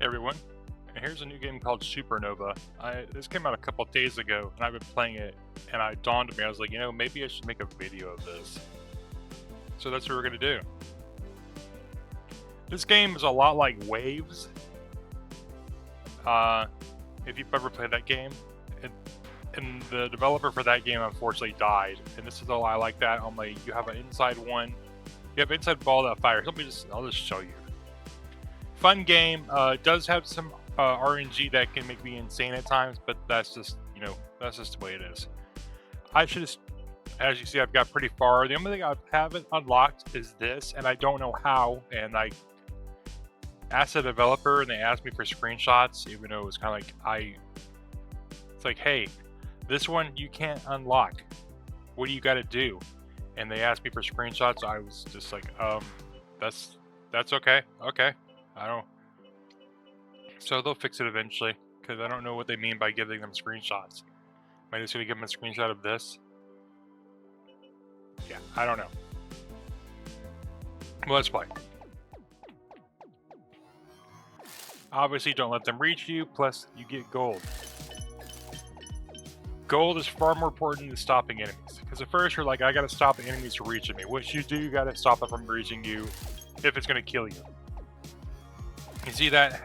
Hey everyone, and here's a new game called Shooper Nova. This came out a couple days ago, and I've been playing it, and it dawned on me, I was like, maybe I should make a video of this. So that's what we're gonna do. This game is a lot like Waves. If you've ever played that game, and the developer for that game unfortunately died, and this is a lot like that. Only you have an inside one, you have an inside ball that fires. I'll just show you. Fun game. It does have some RNG that can make me insane at times, but that's just the way it is. As you see, I've got pretty far. The only thing I haven't unlocked is this, and I don't know how. And I asked the developer, and they asked me for screenshots, even though it was kind of like it's like, hey, this one you can't unlock. What do you got to do? And they asked me for screenshots. So I was just like, that's okay. Okay. So they'll fix it eventually, because I don't know what they mean by giving them screenshots. Am I just going to give them a screenshot of this? Yeah, I don't know. Well, let's play. Obviously, don't let them reach you, plus you get gold. Gold is far more important than stopping enemies. Because at first you're like, I gotta stop the enemies from reaching me. What you do, you gotta stop them from reaching you if it's gonna kill you. You see that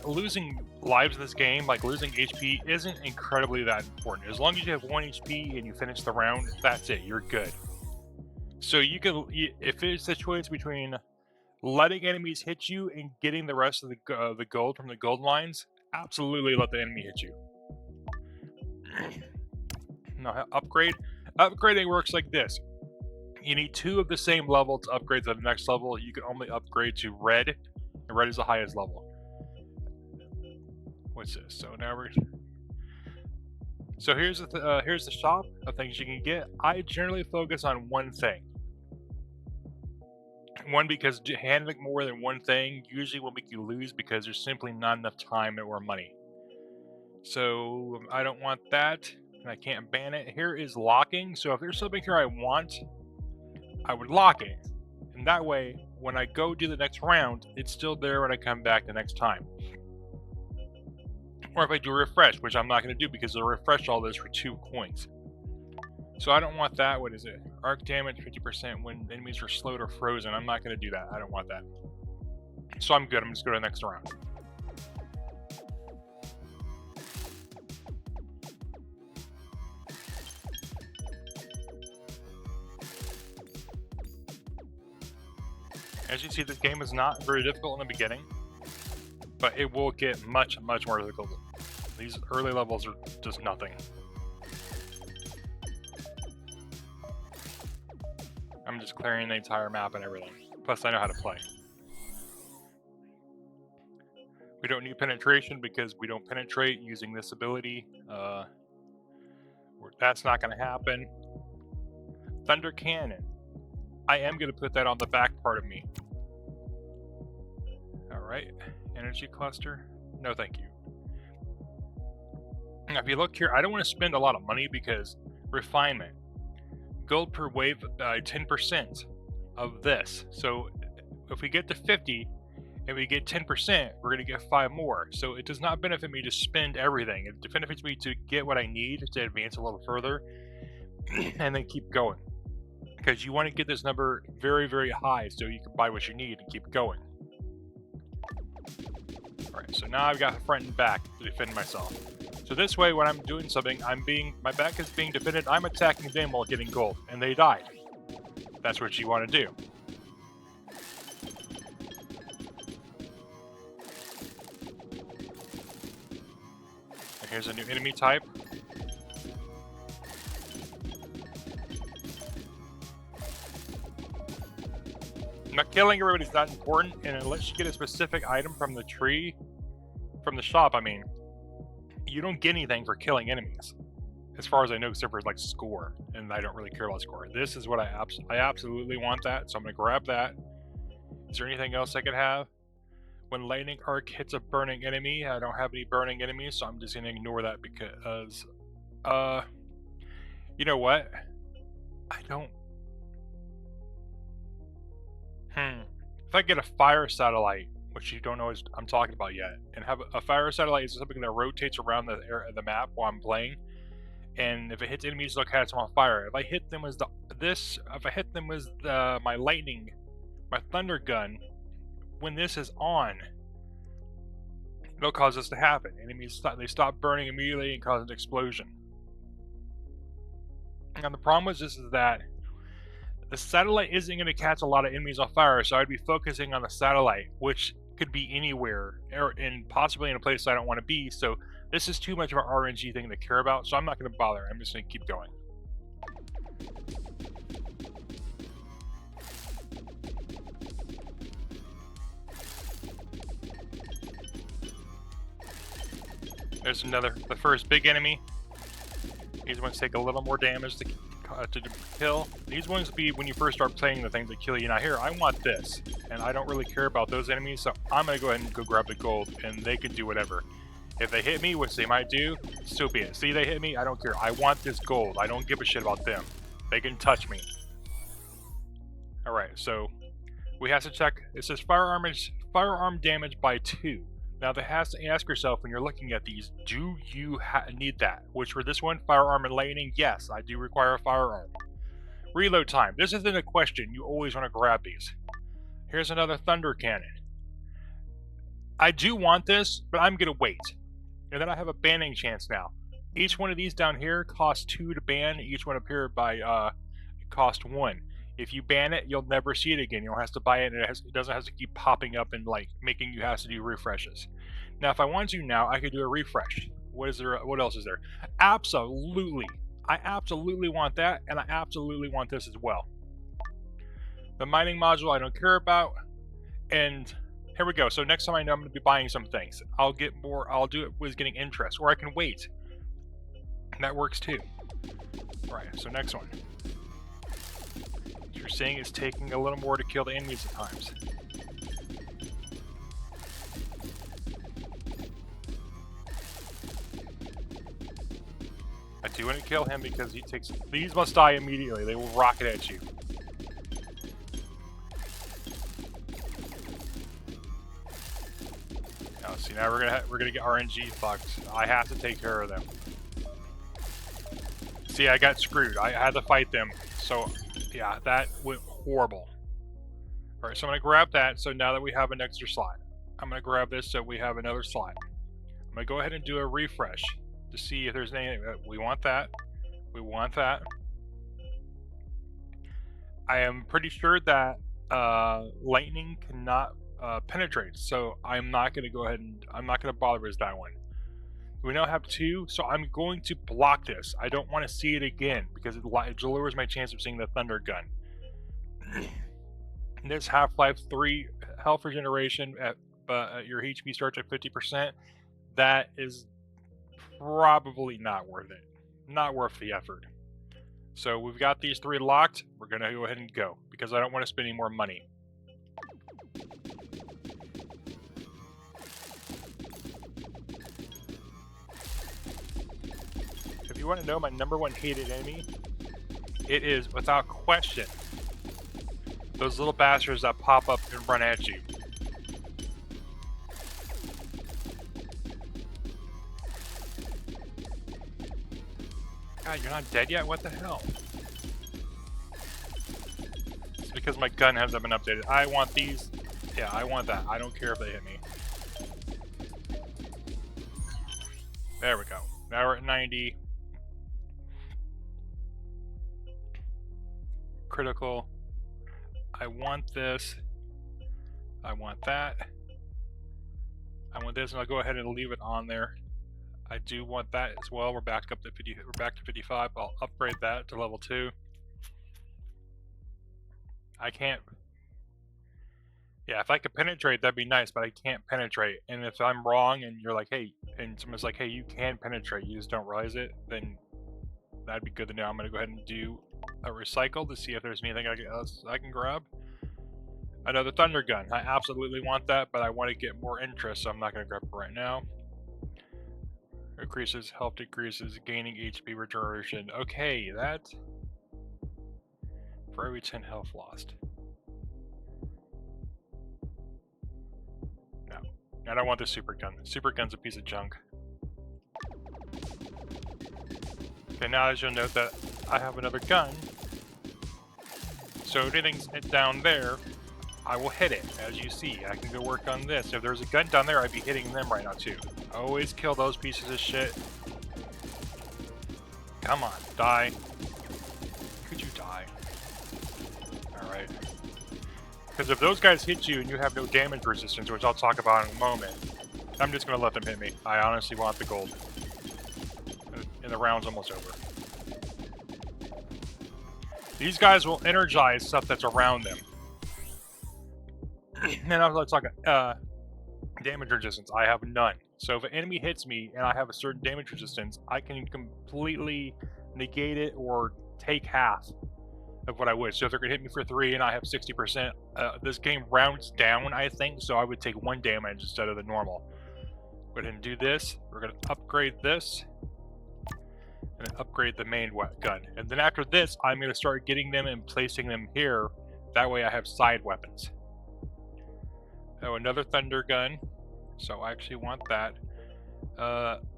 losing lives in this game, like losing HP, isn't incredibly that important. As long as you have 1 HP and you finish the round, that's it, you're good. So if it's a choice between letting enemies hit you and getting the rest of the gold from the gold mines, absolutely let the enemy hit you. Now, upgrading works like this. You need 2 of the same level to upgrade to the next level. You can only upgrade to red. And red is the highest level. What's this? So now here's the shop of things you can get. I generally focus on one thing. One, because handling more than one thing usually will make you lose because there's simply not enough time or money. So I don't want that, and I can't ban it. Here is locking. So if there's something here I want, I would lock it. And that way, when I go do the next round, it's still there when I come back the next time. Or if I do a refresh, which I'm not going to do because I'll refresh all this for 2 coins. So I don't want that. What is it? Arc damage 50% when enemies are slowed or frozen. I'm not going to do that. I don't want that. So I'm good. I'm just going to the next round. As you see, this game is not very difficult in the beginning, but it will get much, much more difficult. These early levels are just nothing. I'm just clearing the entire map and everything. Plus, I know how to play. We don't need penetration because we don't penetrate using this ability. That's not going to happen. Thunder Cannon. I am going to put that on the back part of me. Alright, energy cluster. No thank you. Now if you look here, I don't want to spend a lot of money because refinement. Gold per wave, 10% of this. So if we get to 50 and we get 10%, we're going to get 5 more. So it does not benefit me to spend everything. It benefits me to get what I need to advance a little further and then keep going. Because you want to get this number very, very high so you can buy what you need and keep going. Alright, so now I've got front and back to defend myself. So this way, when I'm doing something, my back is being defended, I'm attacking them while getting gold, and they died. That's what you want to do. And here's a new enemy type. Now, killing everybody's not important, and unless you get a specific item from the tree, from the shop, I mean, you don't get anything for killing enemies. As far as I know, except for like score, and I don't really care about score. This is what I absolutely want that, so I'm going to grab that. Is there anything else I could have? When lightning arc hits a burning enemy, I don't have any burning enemies, so I'm just going to ignore that because, you know what? I don't. If I get a fire satellite, which you don't know what I'm talking about yet. And have a fire satellite is something that rotates around the map while I'm playing. And if it hits enemies, it'll catch them on fire. If I hit them with my lightning, my thunder gun, when this is on, it'll cause this to happen. Enemies stop burning immediately and cause an explosion. And the problem with this is that the satellite isn't going to catch a lot of enemies on fire, so I'd be focusing on the satellite, which could be anywhere, and possibly in a place I don't want to be. So this is too much of an RNG thing to care about, so I'm not going to bother. I'm just going to keep going. There's the first big enemy. These ones take a little more damage to kill. These ones will be when you first start playing the things that kill you. Now here, I want this, and I don't really care about those enemies, so I'm going to go ahead and go grab the gold, and they can do whatever. If they hit me, which they might do, so be it. See, they hit me, I don't care. I want this gold. I don't give a shit about them. They can touch me. Alright, so we have to check. It says firearm damage by 2. Now, that has to ask yourself when you're looking at these, do you need that? Which for this one, firearm and lightning, yes, I do require a firearm. Reload time. This isn't a question. You always want to grab these. Here's another thunder cannon. I do want this, but I'm going to wait. And then I have a banning chance now. Each one of these down here costs 2 to ban. Each one up here cost 1. If you ban it, you'll never see it again. You'll have to buy it, and it doesn't have to keep popping up and like making you have to do refreshes. Now, if I want to now, I could do a refresh. What is there? What else is there? Absolutely. I absolutely want that, and I absolutely want this as well. The mining module I don't care about, and here we go. So next time I know I'm going to be buying some things. I'll do it with getting interest, or I can wait. That works too. All right, so next one. You're seeing it's taking a little more to kill the enemies at times. I do want to kill him because these must die immediately. They will rocket at you. Now see, now we're gonna get RNG fucked. I have to take care of them. See, I got screwed. I had to fight them. So yeah, that went horrible. Alright, so I'm going to grab that, so now that we have an extra slot. I'm going to grab this so we have another slot. I'm going to go ahead and do a refresh to see if there's anything. We want that. We want that. I am pretty sure that lightning cannot penetrate, so I'm not going to go ahead and I'm not going to bother with that one. We now have 2, so I'm going to block this. I don't want to see it again because it lowers my chance of seeing the thunder gun. This Half-Life 3 health regeneration at your HP starts at 50%. That is probably not worth it. Not worth the effort. So we've got these 3 locked. We're going to go ahead and go because I don't want to spend any more money. If you want to know my #1 hated enemy, it is, without question, those little bastards that pop up and run at you. God, you're not dead yet? What the hell? It's because my gun hasn't been updated. I want these. Yeah, I want that. I don't care if they hit me. There we go. Now we're at 90. Critical. I want this. I want that. I want this, and I'll go ahead and leave it on there. I do want that as well. We're back up to 50. We're back to 55. I'll upgrade that to level 2. I can't. Yeah, if I could penetrate, that'd be nice, but I can't penetrate. And if I'm wrong, and you're like, hey, and someone's like, hey, you can penetrate, you just don't realize it, then that'd be good to know. I'm gonna go ahead and do a recycle to see if there's anything else I can grab. Another thunder gun. I absolutely want that, but I want to get more interest, so I'm not going to grab it right now. Increases health, decreases, gaining HP regeneration. Okay, that for every 10 health lost. I don't want the super gun. Super gun's a piece of junk. Okay, now as you'll note that I have another gun. So if anything's down there, I will hit it. As you see, I can go work on this. If there's a gun down there, I'd be hitting them right now too. Always kill those pieces of shit. Come on, die. Could you die? Alright. Because if those guys hit you and you have no damage resistance, which I'll talk about in a moment, I'm just going to let them hit me. I honestly want the gold. And the round's almost over. These guys will energize stuff that's around them. And I'm talking damage resistance. I have none. So if an enemy hits me and I have a certain damage resistance, I can completely negate it or take half of what I would. So if they're going to hit me for 3 and I have 60%, this game rounds down, I think, so I would take 1 damage instead of the normal. Go ahead and do this. We're going to upgrade this. And then upgrade the main gun. And then after this, I'm going to start getting them and placing them here. That way I have side weapons. Oh, another thunder gun. So I actually want that.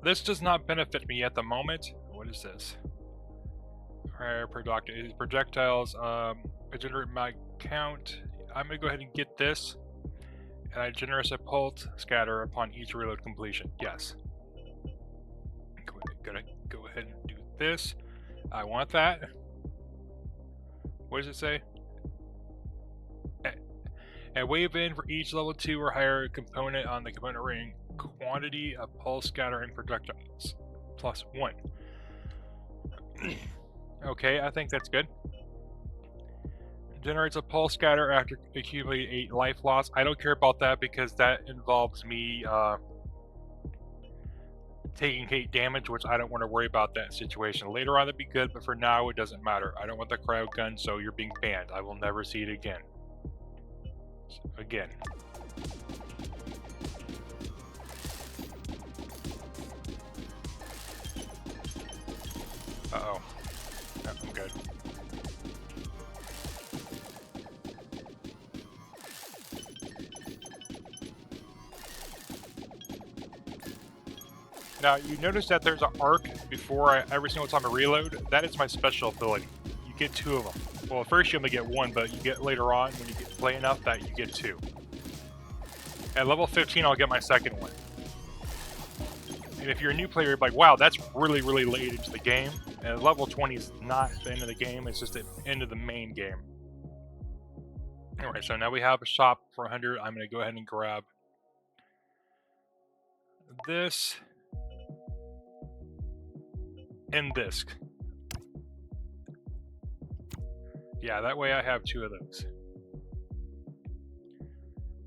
This does not benefit me at the moment. What is this? Projectiles. I generate my count. I'm going to go ahead and get this. And I generate a pulse scatter upon each reload completion. Yes. Gonna go ahead and do this. I want that. What does it say? And wave in for each level 2 or higher component on the component ring. Quantity of pulse scatter and projectiles. +1. Okay, I think that's good. Generates a pulse scatter after accumulating 8 life loss. I don't care about that because that involves me taking 8 damage, which I don't want to worry about that situation. Later on, that'd be good, but for now, it doesn't matter. I don't want the cryo gun, so you're being banned. I will never see it again. Again. Uh-oh. No, I'm good. Now, you notice that there's an arc before every single time I reload. That is my special ability. You get 2 of them. Well, first you only get 1, but you get later on, when you play enough, that you get 2. At level 15, I'll get my second one. And if you're a new player, you're like, wow, that's really, really late into the game. And level 20 is not the end of the game, it's just the end of the main game. Alright, so now we have a shop for 100. I'm going to go ahead and grab this. And this. Yeah, that way I have 2 of those.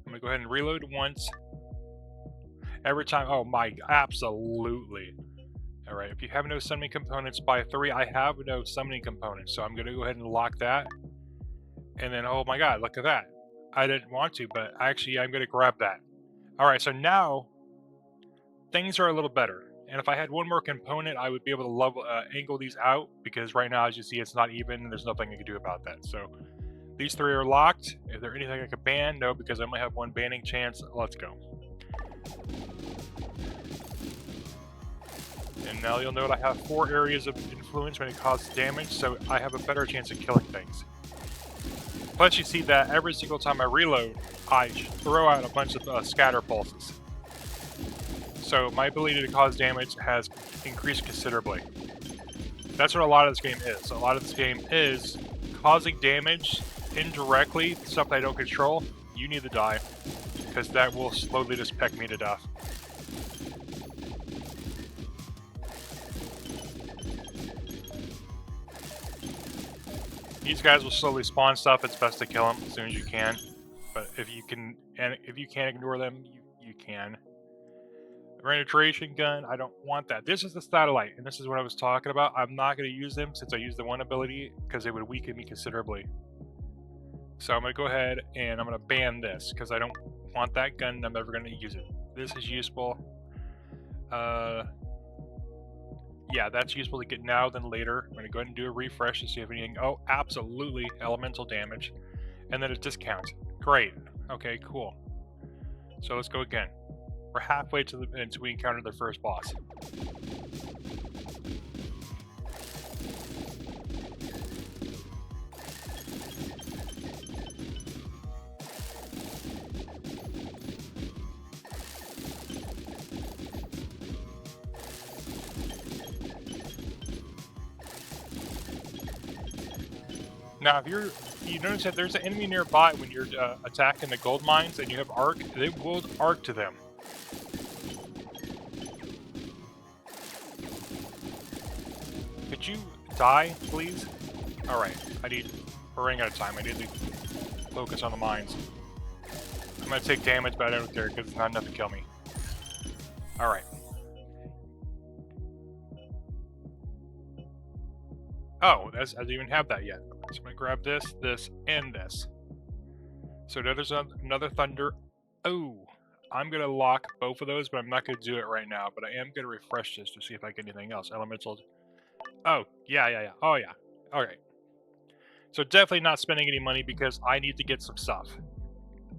I'm going to go ahead and reload once. Every time, oh my, absolutely. Alright, if you have no summoning components by 3, I have no summoning components, so I'm going to go ahead and lock that. And then, oh my god, look at that. I didn't want to, but actually I'm going to grab that. Alright, so now, things are a little better. And if I had 1 more component, I would be able to angle these out, because right now, as you see, it's not even, and there's nothing I can do about that. So, these 3 are locked. Is there anything I could ban? No, because I only have 1 banning chance. Let's go. And now you'll note I have 4 areas of influence when it causes damage, so I have a better chance of killing things. Plus, you see that every single time I reload, I throw out a bunch of scatter pulses. So my ability to cause damage has increased considerably. That's what a lot of this game is. A lot of this game is causing damage indirectly, stuff that I don't control. You need to die, because that will slowly just peck me to death. These guys will slowly spawn stuff. It's best to kill them as soon as you can. But if you can, and if you can't ignore them, you can. Penetration gun, I don't want that. This is the satellite, and this is what I was talking about. I'm not going to use them since I use the 1 ability, because it would weaken me considerably. So I'm going to go ahead and I'm going to ban this, because I don't want that gun and I'm never going to use it. This is useful. Yeah, that's useful to get now than later. I'm going to go ahead and do a refresh to see if anything... Oh, absolutely. Elemental damage. And then a discount. Great. Okay, cool. So let's go again. We're halfway to the until we encounter the first boss. Now, if you notice that there's an enemy nearby when you're attacking the gold mines and you have arc, they will arc to them. Could you die, please? Alright, we're running out of time. I need to focus on the mines. I'm gonna take damage, but I don't care because it's not enough to kill me. Alright. Oh, I didn't even have that yet. So I'm gonna grab this, this, and this. So now there's another thunder. Oh, I'm gonna lock both of those, but I'm not gonna do it right now. But I am gonna refresh this to see if I get anything else. Elemental. Oh, yeah. Oh, yeah. Alright. So definitely not spending any money because I need to get some stuff.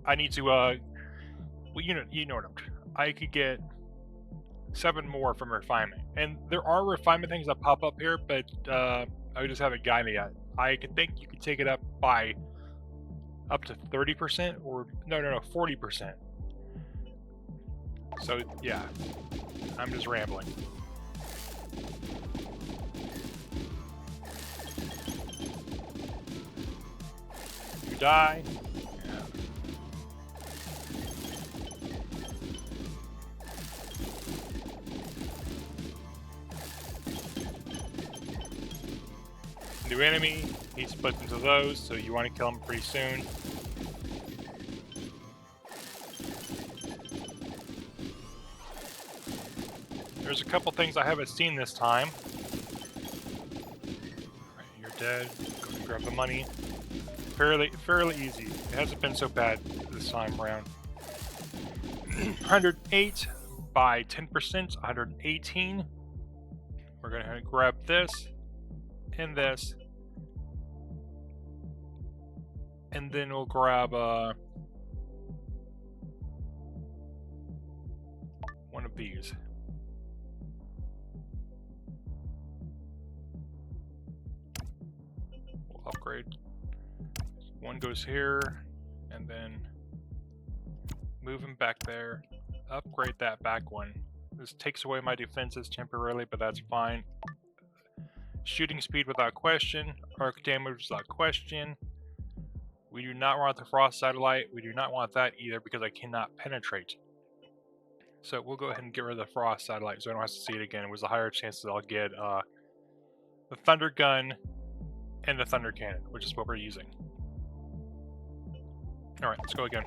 I need to, well, you know what I could get 7 more from refinement. And there are refinement things that pop up here, but I just haven't gotten it yet. I think you could take it up by up to 30% or no, 40%. So yeah, I'm just rambling. You die. Yeah. New enemy, he splits into those, so you want to kill him pretty soon. There's a couple things I haven't seen this time. Right, you're dead. Go and grab the money. Fairly easy. It hasn't been so bad this time around. 108 by 10%, 118. We're gonna grab this and this, and then we'll grab one of these. We'll upgrade. One goes here, and then move him back there. Upgrade that back one. This takes away my defenses temporarily, but that's fine. Shooting speed without question. Arc damage without question. We do not want the frost satellite. We do not want that either because I cannot penetrate. So we'll go ahead and get rid of the frost satellite so I don't have to see it again. It was a higher chance that I'll get the thunder gun and the thunder cannon, which is what we're using. Alright, let's go again.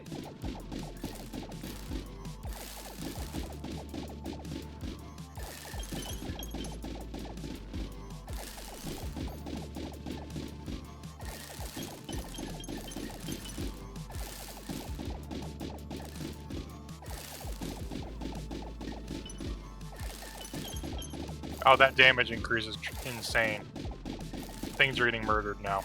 Oh, that damage increase is insane. Things are getting murdered now.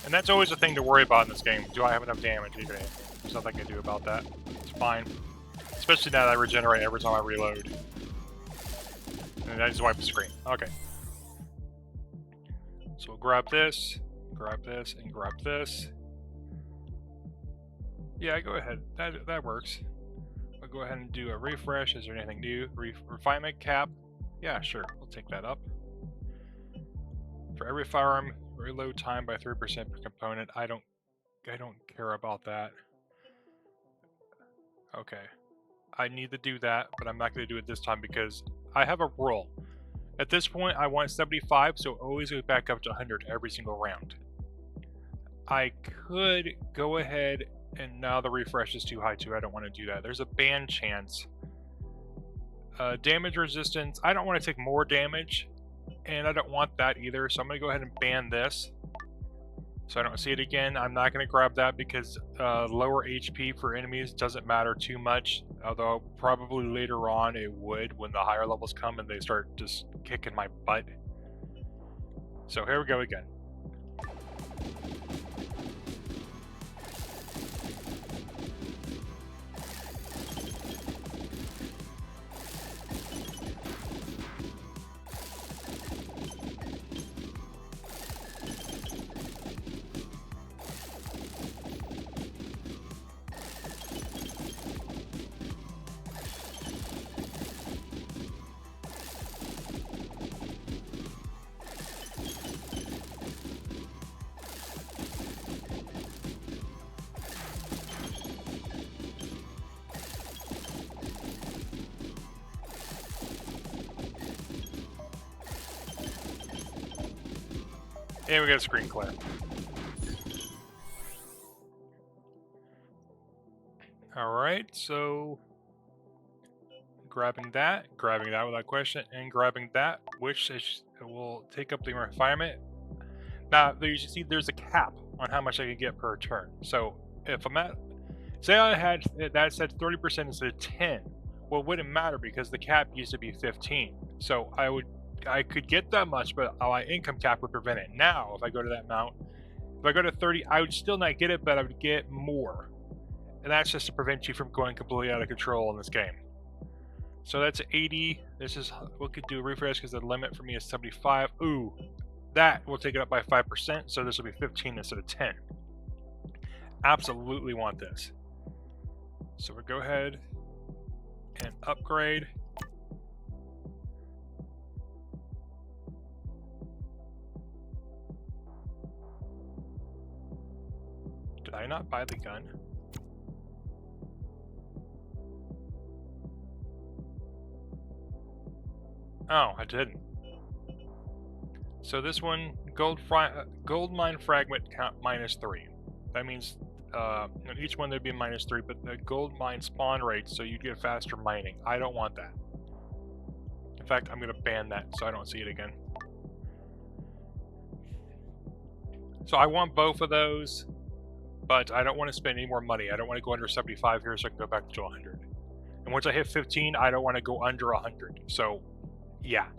And that's always a thing to worry about in this game. Do I have enough damage? There's nothing I can do about that. It's fine. Especially now that I regenerate every time I reload. And I just wipe the screen. Okay. So we'll grab this, and grab this. Yeah, go ahead. That works. I'll go ahead and do a refresh. Is there anything new? Refinement cap. Yeah, sure. We'll take that up. For every firearm, reload time by 3% per component. I don't care about that. Okay. I need to do that, but I'm not going to do it this time because I have a rule. At this point, I want 75, so it always goes back up to 100 every single round. I could go ahead, and now the refresh is too high too. I don't want to do that. There's a ban chance. Damage resistance. I don't want to take more damage, and I don't want that either, so I'm going to go ahead and ban this. So I don't see it again. I'm not going to grab that because lower HP for enemies doesn't matter too much. Although probably later on it would when the higher levels come and they start just kicking my butt. So here we go again. And we got a screen clear. Alright, so grabbing that without question, and grabbing that, which will take up the refinement. Now, you see there's a cap on how much I can get per turn. So if I'm at, say I had that said 30% instead of 10, well, it wouldn't matter because the cap used to be 15. So I could get that much, but my income cap would prevent it. Now, if I go to that amount, if I go to 30, I would still not get it, but I would get more. And that's just to prevent you from going completely out of control in this game. So that's 80. This is, we could do a refresh because the limit for me is 75. Ooh, that will take it up by 5%. So this will be 15 instead of 10. Absolutely want this. So we'll go ahead and upgrade. Did I not buy the gun? Oh, I didn't. So this one, gold mine fragment count -3. That means on each one there'd be a -3, but the gold mine spawn rate, so you get faster mining. I don't want that. In fact, I'm gonna ban that so I don't see it again. So I want both of those, but I don't want to spend any more money. I don't want to go under 75 here so I can go back to 100. And once I hit 15, I don't want to go under 100. So, yeah.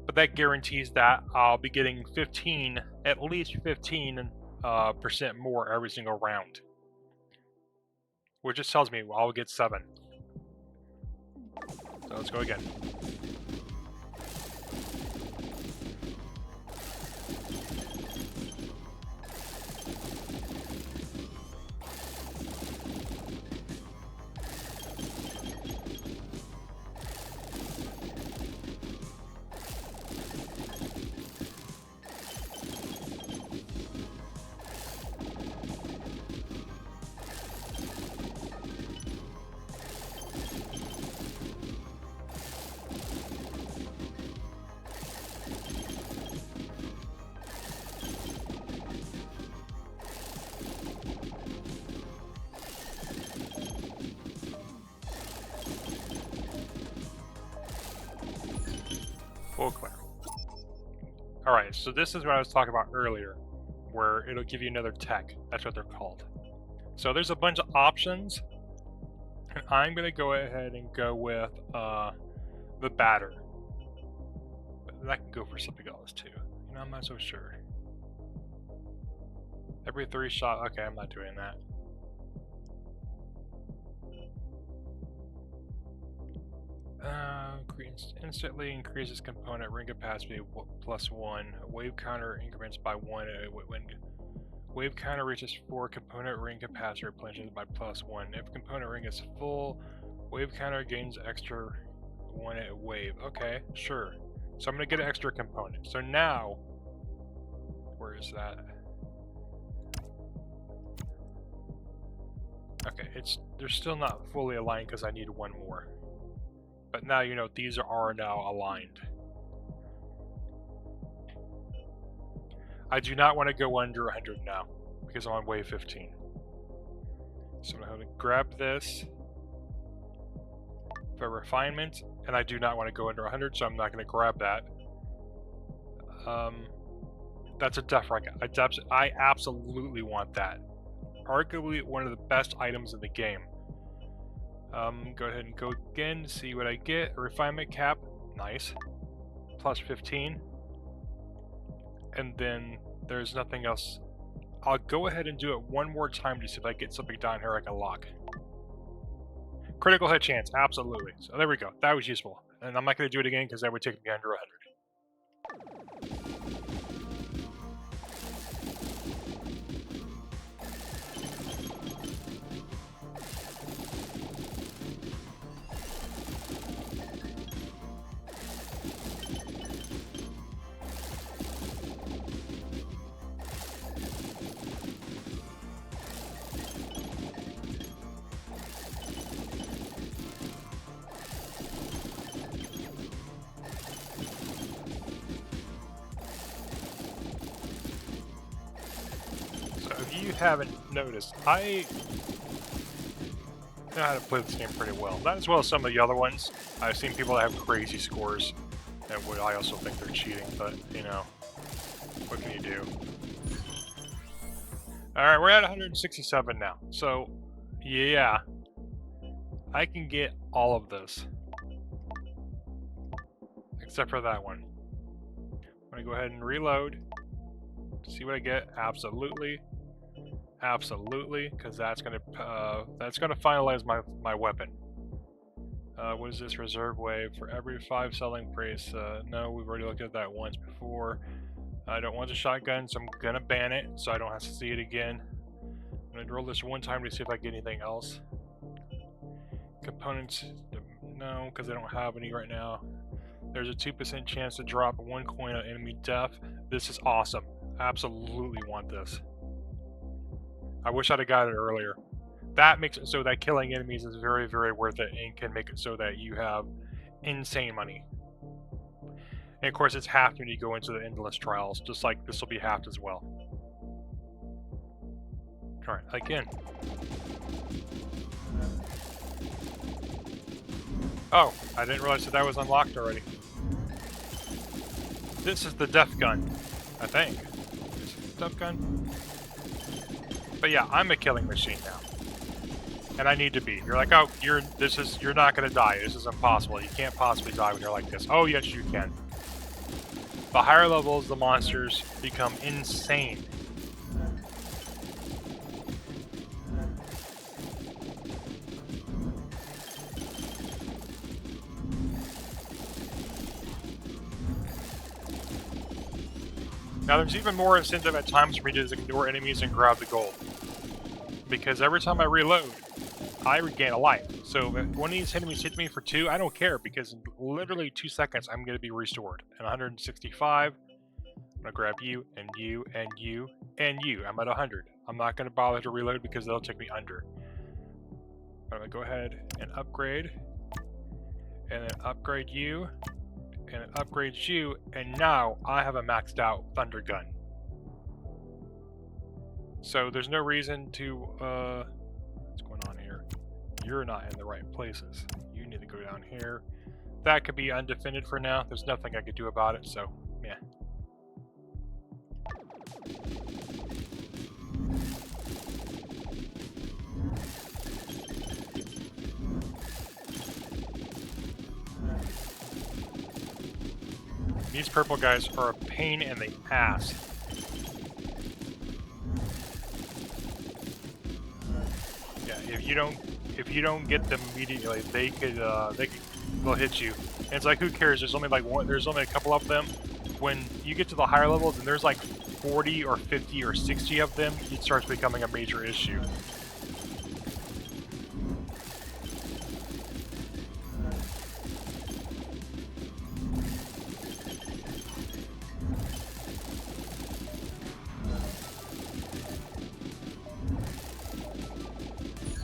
But that guarantees that I'll be getting 15, at least 15% more every single round. Which just tells me I'll get 7. So let's go again. Full clear. Alright, so this is what I was talking about earlier, where it'll give you another tech. That's what they're called. So there's a bunch of options, and I'm going to go ahead and go with the batter. But that can go for something else too. You know, I'm not so sure. Every 3 shot, okay, I'm not doing that. Instantly increases component ring capacity +1. Wave counter increments by 1 when wave counter reaches 4. Component ring capacity replenishes by +1. If component ring is full, wave counter gains extra 1 at wave. Okay, sure. So I'm gonna get an extra component. So now, where is that? Okay, they're still not fully aligned because I need 1 more. But now you know these are now aligned. I do not want to go under 100 now because I'm on wave 15. So I'm going to grab this for refinement, and I do not want to go under 100, so I'm not going to grab that. That's a death rank. I absolutely want that. Arguably one of the best items in the game. Go ahead and go again, see what I get. A refinement cap, nice. +15. And then There's nothing else. I'll go ahead and do it one more time to see if I get something down here I can lock. Critical hit chance, absolutely. So there we go. That was useful. And I'm not going to do it again because that would take me under 100. If you haven't noticed, I know how to play this game pretty well. Not as well as some of the other ones. I've seen people that have crazy scores, and I also think they're cheating, but, you know, what can you do? Alright, we're at 167 now, so, yeah, I can get all of this. Except for that one. I'm gonna go ahead and reload. See what I get. Absolutely. Absolutely, because that's gonna finalize my weapon. What is this reserve wave for every 5 selling price? No, we've already looked at that once before. I don't want the shotgun, so I'm gonna ban it so I don't have to see it again. I'm gonna roll this one time to see if I get anything else. Components, no, because I don't have any right now. There's a 2% chance to drop 1 coin on enemy death. This is awesome. Absolutely want this. I wish I'd have got it earlier. That makes it so that killing enemies is very, very worth it and can make it so that you have insane money. And of course, it's halved when you go into the endless trials, just like this will be halved as well. Alright, again. Oh, I didn't realize that was unlocked already. This is the death gun, I think. Is it the death gun? But yeah, I'm a killing machine now. And I need to be. You're like, oh, you're not gonna die. This is impossible. You can't possibly die when you're like this. Oh yes, you can. The higher levels, the monsters become insane. Now there's even more incentive at times for me to just ignore enemies and grab the gold. Because every time I reload, I regain a life. So if one of these enemies hits me for 2, I don't care, because in literally 2 seconds I'm going to be restored. And 165, I'm going to grab you, and you, and you, and you. I'm at 100. I'm not going to bother to reload because they'll take me under. I'm going to go ahead and upgrade, and then upgrade you, and it upgrades you, and now I have a maxed out thunder gun. So there's no reason to, what's going on here? You're not in the right places. You need to go down here. That could be undefended for now. There's nothing I could do about it, so, yeah. These purple guys are a pain in the ass. Yeah, if you don't get them immediately, they'll hit you. And it's like, who cares? There's only a couple of them. When you get to the higher levels and there's like 40 or 50 or 60 of them, it starts becoming a major issue.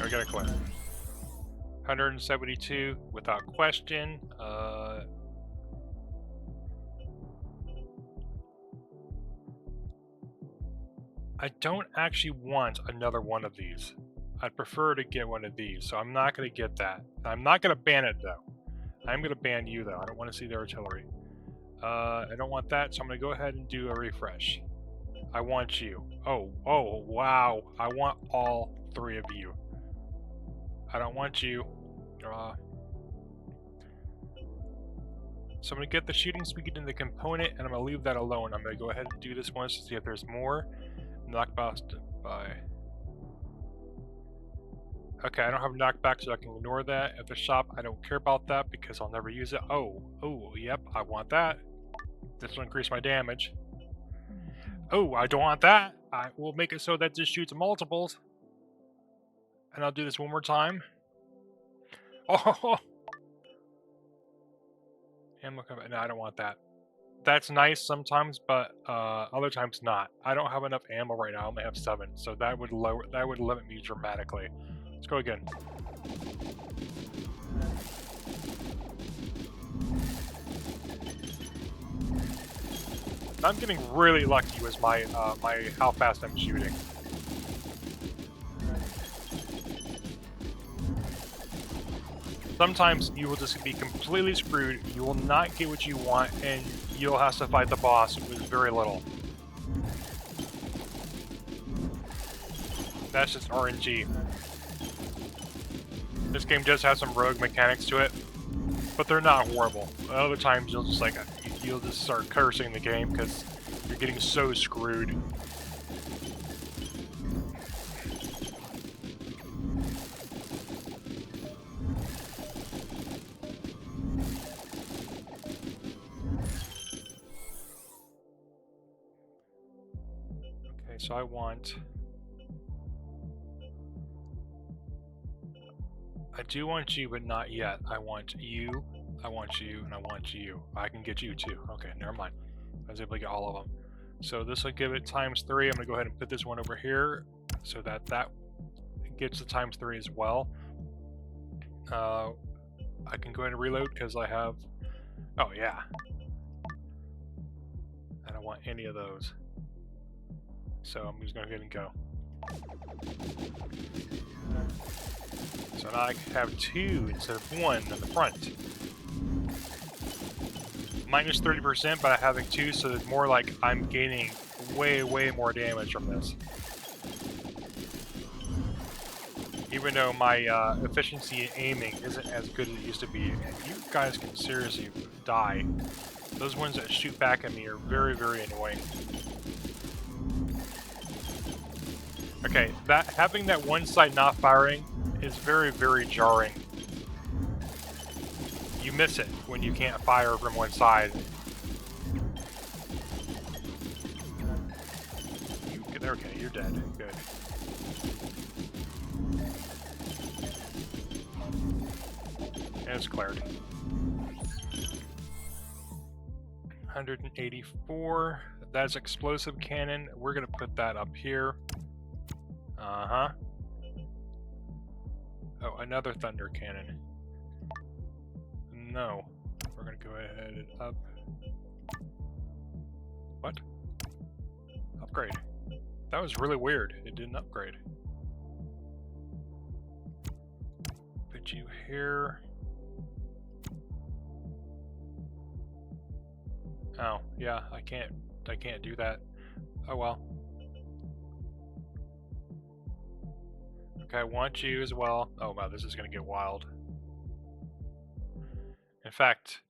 We gotta collect 172 without question. I don't actually want another one of these. I'd prefer to get one of these, so I'm not gonna get that. I'm not gonna ban it though. I'm gonna ban you though. I don't want to see the artillery. I don't want that, so I'm gonna go ahead and do a refresh. I want you. Oh, wow. I want all 3 of you. I don't want you. So I'm going to get the shooting speed in the component, and I'm going to leave that alone. I'm going to go ahead and do this once to see if there's more. Knockback by... Okay, I don't have knockback, so I can ignore that. At the shop, I don't care about that because I'll never use it. Oh, yep, I want that. This will increase my damage. Oh, I don't want that. I will make it so that this shoots multiples. And I'll do this one more time. Oh! No, I don't want that. That's nice sometimes, but other times not. I don't have enough ammo right now. I only have 7, so that would limit me dramatically. Let's go again. I'm getting really lucky with my how fast I'm shooting. Sometimes you will just be completely screwed, you will not get what you want, and you'll have to fight the boss with very little. That's just RNG. This game does have some rogue mechanics to it, but they're not horrible. Other times you'll just you'll just start cursing the game because you're getting so screwed. Okay, so I do want you, but not yet. I want you, and I want you. I can get you too. Okay, never mind. I was able to get all of them. So this will give it times 3. I'm going to go ahead and put this one over here so that gets the times 3 as well. I can go ahead and reload because I have... Oh, yeah. I don't want any of those. So I'm just going to go ahead and go. So now I have 2 instead of 1 in the front. Minus 30%, but I having 2, so it's more like I'm gaining way more damage from this. Even though my efficiency in aiming isn't as good as it used to be, you guys can seriously die. Those ones that shoot back at me are very annoying. Okay, having that one side not firing is very jarring. You miss it when you can't fire from one side. Okay, you're dead. Good. And it's cleared. 184. That's explosive cannon. We're gonna put that up here. Uh-huh. Oh, another thunder cannon. No. We're gonna go ahead and up. What? Upgrade. That was really weird. It didn't upgrade. Put you here. Oh, yeah, I can't do that. Oh well. Okay, I want you as well. Oh wow, this is gonna get wild. In fact,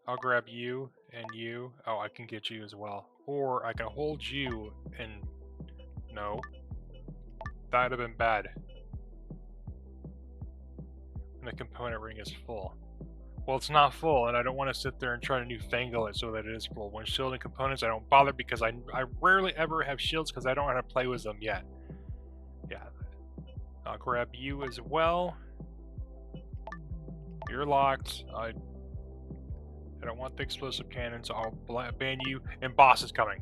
I'll grab you and you. Oh, I can get you as well. Or I can hold you and... No. That would have been bad. And the component ring is full. Well, it's not full, and I don't want to sit there and try to newfangle it so that it is full. When shielding components, I don't bother because I rarely ever have shields because I don't know how to play with them yet. Yeah. I'll grab you as well. You're locked. I don't want the explosive cannon, so I'll ban you. And boss is coming.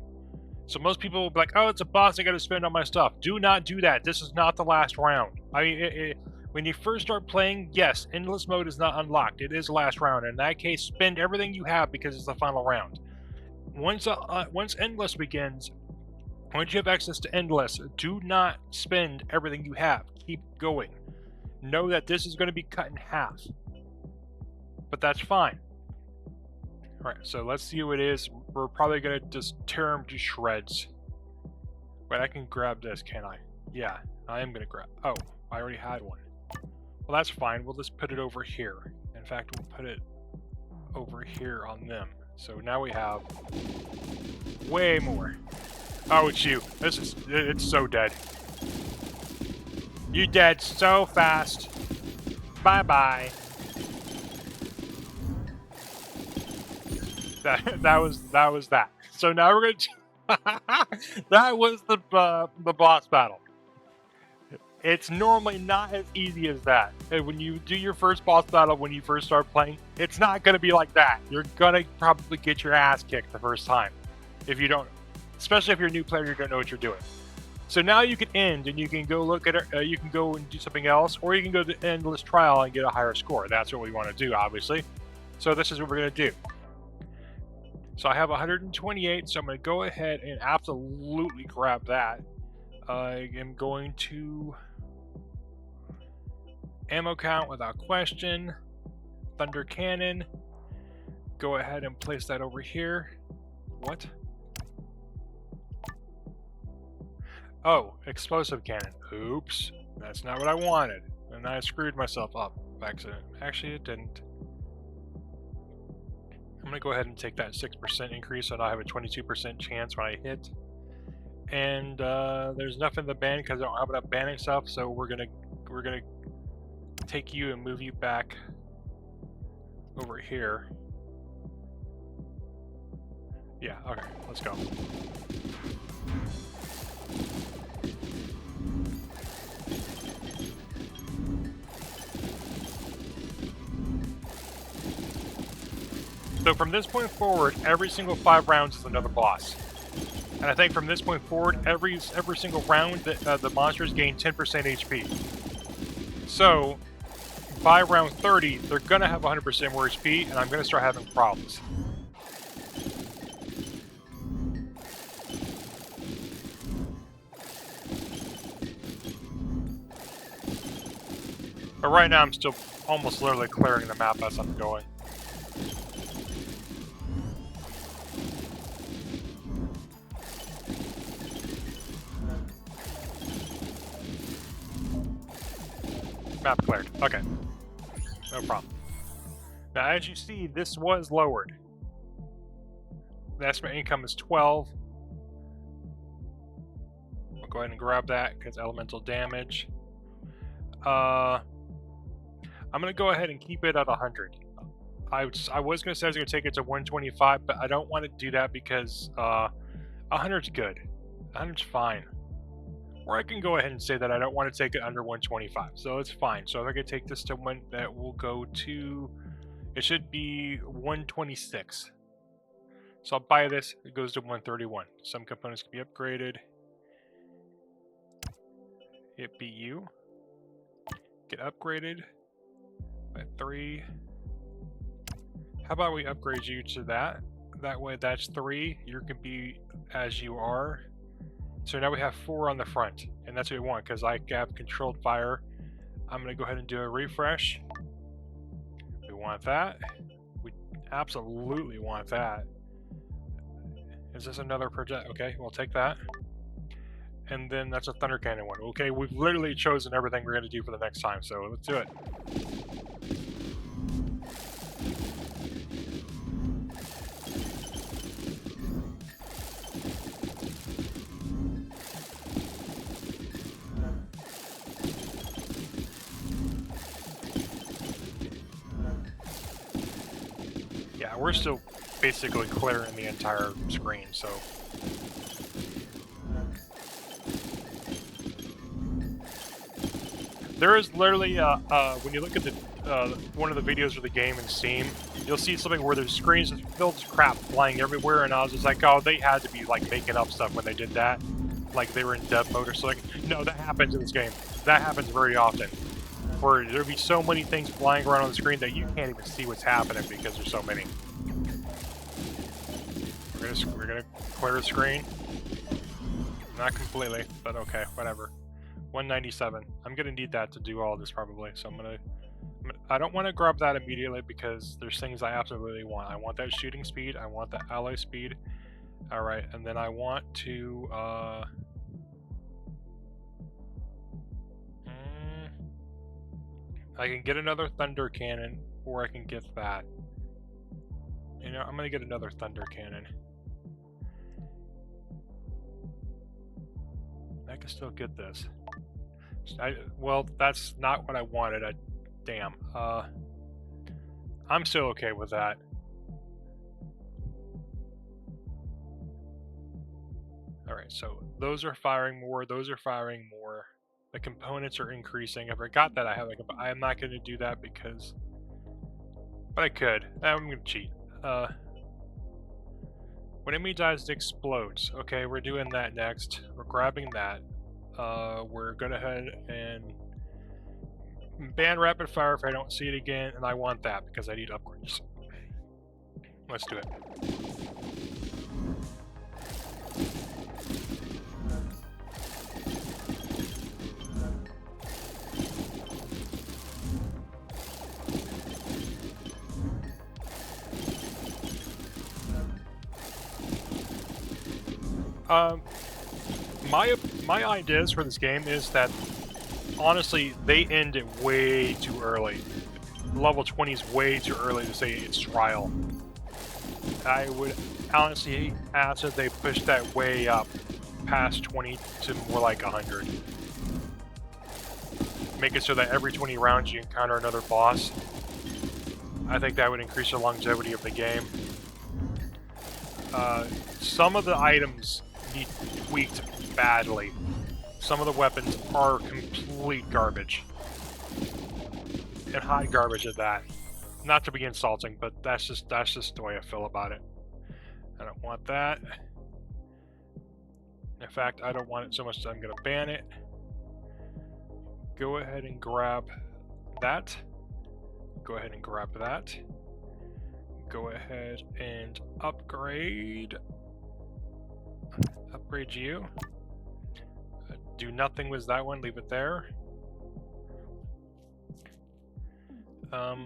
So most people will be like, oh, it's a boss, I gotta spend on my stuff. Do not do that. This is not the last round. I mean, when you first start playing, yes, endless mode is not unlocked. It is last round. In that case, spend everything you have because it's the final round. Once endless begins, once you have access to endless, do not spend everything you have. Keep going. Know that this is going to be cut in half. But that's fine. Alright, so let's see who it is. We're probably going to just tear him to shreds. Wait, I can grab this, can I? Yeah, I am going to grab... Oh, I already had one. Well, that's fine. We'll just put it over here. In fact, we'll put it over here on them. So now we have way more. Oh, it's you. It's so dead. You dead so fast. Bye-bye. That was that. So now we're gonna. That was the boss battle. It's normally not as easy as that. And when you do your first boss battle, when you first start playing, it's not going to be like that. You're going to probably get your ass kicked the first time. If you don't, especially if you're a new player, you don't know what you're doing. So now you can end and you can go look at it, you can go and do something else, or you can go to endless trial and get a higher score. That's what we want to do, obviously. So this is what we're going to do. So I have 128, so I'm going to go ahead and absolutely grab that. I am going to ammo count without question. Thunder cannon. Go ahead and place that over here. What? Oh, explosive cannon. Oops. That's not what I wanted. And I screwed myself up by accident. Actually, it didn't. I'm going to go ahead and take that 6% increase so I have a 22% chance when I hit. And there's nothing to ban because I don't have enough banning stuff, so we're gonna take you and move you back over here. Yeah, okay, let's go. So from this point forward, every single 5 rounds is another boss. And I think from this point forward, every single round, the monsters gain 10% HP. So, by round 30, they're gonna have 100% more HP, and I'm gonna start having problems. But right now, I'm still almost literally clearing the map as I'm going. Map cleared. Okay. No problem. Now, as you see, this was lowered. The estimate income is 12. I'll go ahead and grab that because elemental damage. I'm going to go ahead and keep it at 100. I was going to say I was going to take it to 125, but I don't want to do that because 100's good. 100's fine. Or I can go ahead and say that I don't want to take it under 125, so it's fine. So if I could take this to one, that will go to, it should be 126. So I'll buy this, it goes to 131. Some components can be upgraded. Hit BU. Get upgraded by 3. How about we upgrade you to that? That way that's 3. You can be as you are. So now we have 4 on the front, and that's what we want because I have controlled fire. I'm going to go ahead and do a refresh. We want that. We absolutely want that. Is this another project? Okay, we'll take that. And then that's a Thunder Cannon one. Okay, we've literally chosen everything we're going to do for the next time, so let's do it. Yeah, we're still basically clearing the entire screen, so... There is literally, when you look at the one of the videos of the game in Steam, you'll see something where there's screens just filled with crap flying everywhere, and I was just like, oh, they had to be like making up stuff when they did that. Like they were in dev mode or something. No, that happens in this game. That happens very often. Where there'll be so many things flying around on the screen that you can't even see what's happening because there's so many. We're gonna clear the screen. Not completely, but okay, whatever. 197. I'm gonna need that to do all this probably, so I don't want to grab that immediately because there's things I absolutely want. I want that shooting speed, I want that alloy speed. Alright, and then I want to I can get another Thunder Cannon, or I can get that. You know, I'm gonna get another thunder cannon. I can still get this. Well, that's not what I wanted. Damn. I'm still okay with that. Alright, so those are firing more, those are firing more. The components are increasing. I forgot that I have I'm not going to do that because... But I could. I'm going to cheat. When enemy dies, it explodes. Okay, we're doing that next. We're grabbing that. We're going to head and ban rapid fire if I don't see it again, and I want that because I need upgrades. Let's do it. My ideas for this game is that, honestly, they end it way too early. Level 20 is way too early to say it's trial. I would honestly ask that they push that way up past 20 to more like 100. Make it so that every 20 rounds you encounter another boss. I think that would increase the longevity of the game. Some of the items need tweaked badly. Some of the weapons are complete garbage. And hot garbage at that. Not to be insulting, but that's just the way I feel about it. I don't want that. In fact, I don't want it so much that I'm going to ban it. Go ahead and grab that. Go ahead and grab that. Go ahead and upgrade. Upgrade you. Do nothing with that one, leave it there. I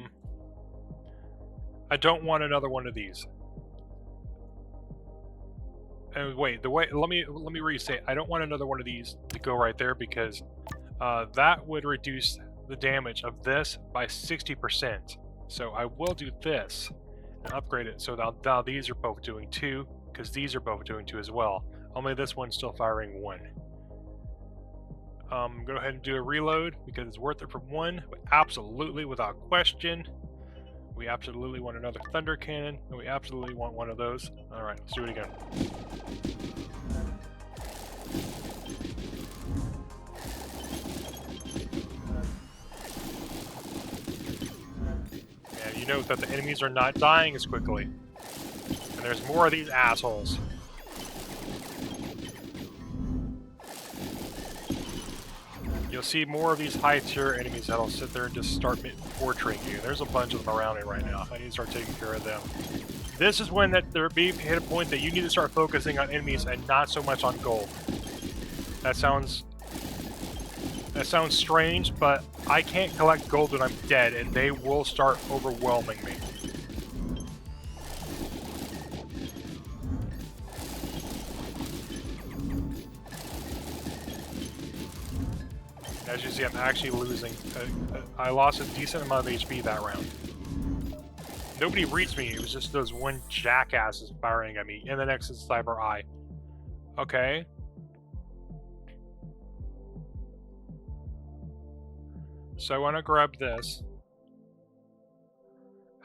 don't want another one of these. Wait, let me restate. I don't want another one of these to go right there because that would reduce the damage of this by 60%. So I will do this and upgrade it. So now these are both doing 2, because these are both doing 2 as well. Only this one's still firing 1. Go ahead and do a reload because it's worth it for 1, but absolutely without question. We absolutely want another thunder cannon, and we absolutely want one of those. Alright, let's do it again. And you note that the enemies are not dying as quickly. And there's more of these assholes. You'll see more of these high-tier enemies that'll sit there and just start torturing you. There's a bunch of them around it right now. I need to start taking care of them. This is when there be hit a point that you need to start focusing on enemies and not so much on gold. That sounds strange, but I can't collect gold when I'm dead, and they will start overwhelming me. As you see, I'm actually losing. I lost a decent amount of HP that round. Nobody reached me, it was just those one jackasses firing at me, and the next is Cyber Eye. Okay. So I want to grab this.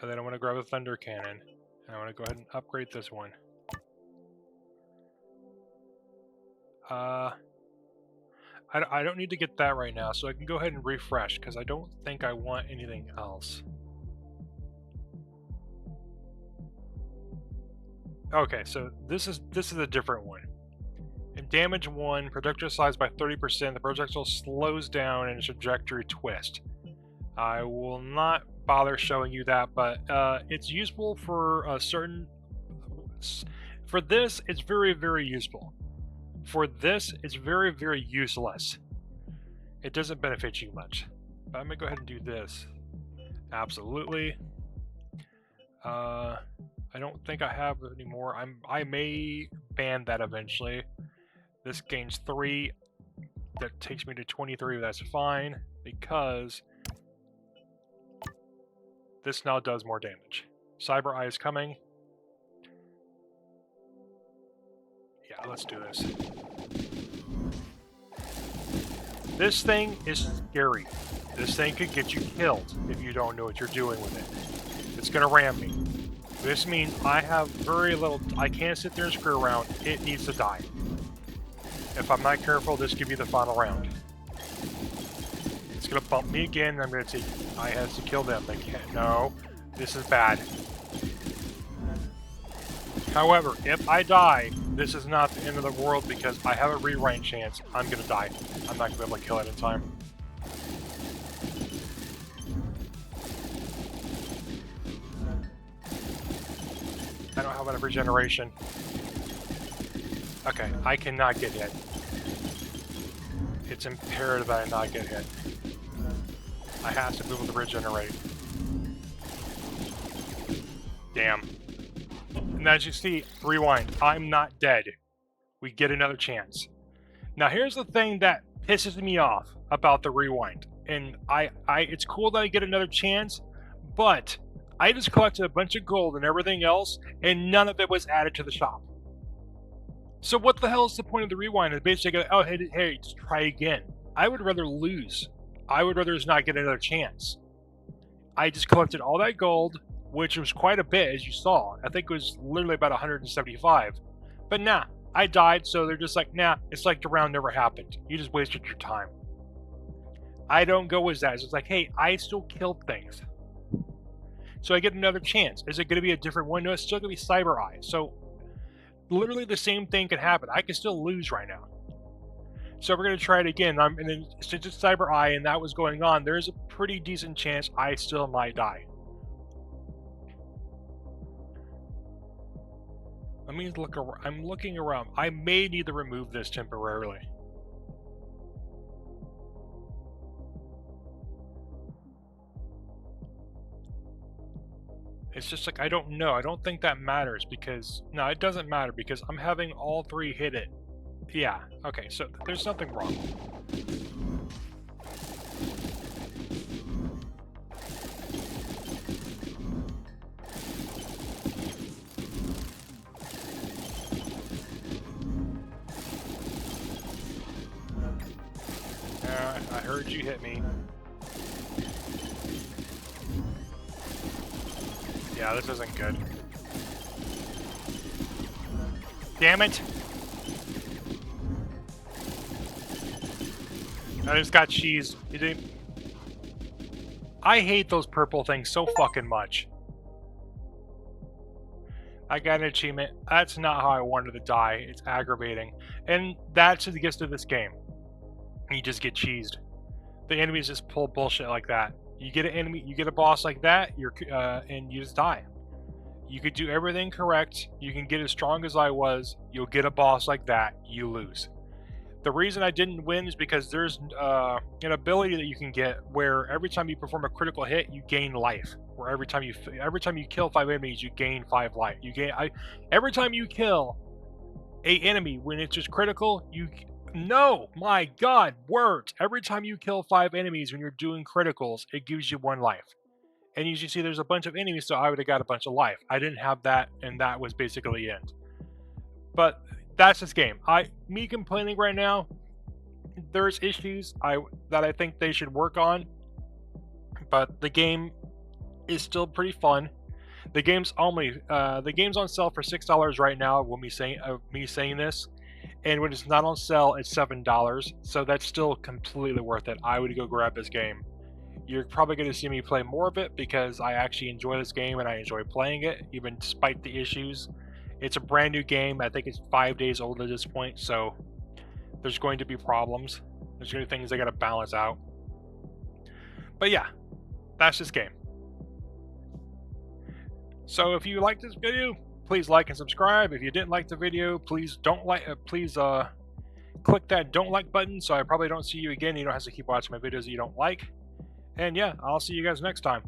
And then I want to grab a Thunder Cannon. And I want to go ahead and upgrade this one. I don't need to get that right now, so I can go ahead and refresh, because I don't think I want anything else. Okay, so this is a different one. In damage 1, projectile size by 30%, the projectile slows down in a trajectory twist. I will not bother showing you that, but it's useful for a certain... For this, it's very, very useful. For this, it's very, very useless. It doesn't benefit you much. But I'm going to go ahead and do this. Absolutely. I don't think I have any more. I may ban that eventually. This gains 3. That takes me to 23. That's fine, because this now does more damage. Cyber Eye is coming. Yeah, let's do this. This thing is scary. This thing could get you killed if you don't know what you're doing with it. It's gonna ram me. This means I have very little. I can't sit there and screw around. It needs to die. If I'm not careful, this could be the final round. It's gonna bump me again, and I'm gonna take. I have to kill them. They can't. No, this is bad. However, if I die, this is not the end of the world because I have a rewind chance. I'm gonna die. I'm not gonna be able to kill it in time. I don't have enough regeneration. Okay, I cannot get hit. It's imperative that I not get hit. I have to be able to regenerate. Damn. And as you see, rewind. I'm not dead. We get another chance. Now here's the thing that pisses me off about the rewind. And it's cool that I get another chance, but I just collected a bunch of gold and everything else, and none of it was added to the shop. So what the hell is the point of the rewind? It's basically, oh, hey, just try again. I would rather lose. I would rather just not get another chance. I just collected all that gold, which was quite a bit, as you saw. I think it was literally about 175. But nah, I died, so they're just like, nah, it's like the round never happened. You just wasted your time. I don't go as that. It's like, hey, I still killed things. So I get another chance. Is it going to be a different one? No, it's still going to be Cyber Eye. So literally the same thing could happen. I can still lose right now. So we're going to try it again. And then since it's Cyber Eye and that was going on, there's a pretty decent chance I still might die. Let me look around. I'm looking around. I may need to remove this temporarily. It's just like, I don't know. I don't think that matters because... No, it doesn't matter because I'm having all three hit it. Yeah, okay, so there's something wrong. I heard you hit me. Yeah, this isn't good. Damn it! I just got cheese. You didn't... I hate those purple things so fucking much. I got an achievement. That's not how I wanted to die. It's aggravating. And that's the gist of this game. You just get cheesed. The enemies just pull bullshit like that. You get an enemy, you get a boss like that, and you just die. You could do everything correct. You can get as strong as I was. You'll get a boss like that. You lose. The reason I didn't win is because there's an ability that you can get where every time you perform a critical hit, you gain life. Or every time you kill 5 enemies, you gain 5 life. Every time you kill a enemy when it's just critical, no, my God, words. Every time you kill 5 enemies when you're doing criticals, it gives you 1 life. And you see there's a bunch of enemies, so I would have got a bunch of life. I didn't have that, and that was basically the end. But that's this game. Me complaining right now, there's issues that I think they should work on, but the game is still pretty fun. The game's on sale for $6 right now when me saying this. And when it's not on sale, it's $7, so that's still completely worth it. I would go grab this game. You're probably going to see me play more of it because I actually enjoy this game and I enjoy playing it, even despite the issues. It's a brand new game. I think it's 5 days old at this point, so there's going to be problems. There's going to be things I got to balance out. But yeah, that's this game. So if you liked this video, please like and subscribe. If you didn't like the video, please click that don't like button so I probably don't see you again. You don't have to keep watching my videos that you don't like. And yeah, I'll see you guys next time.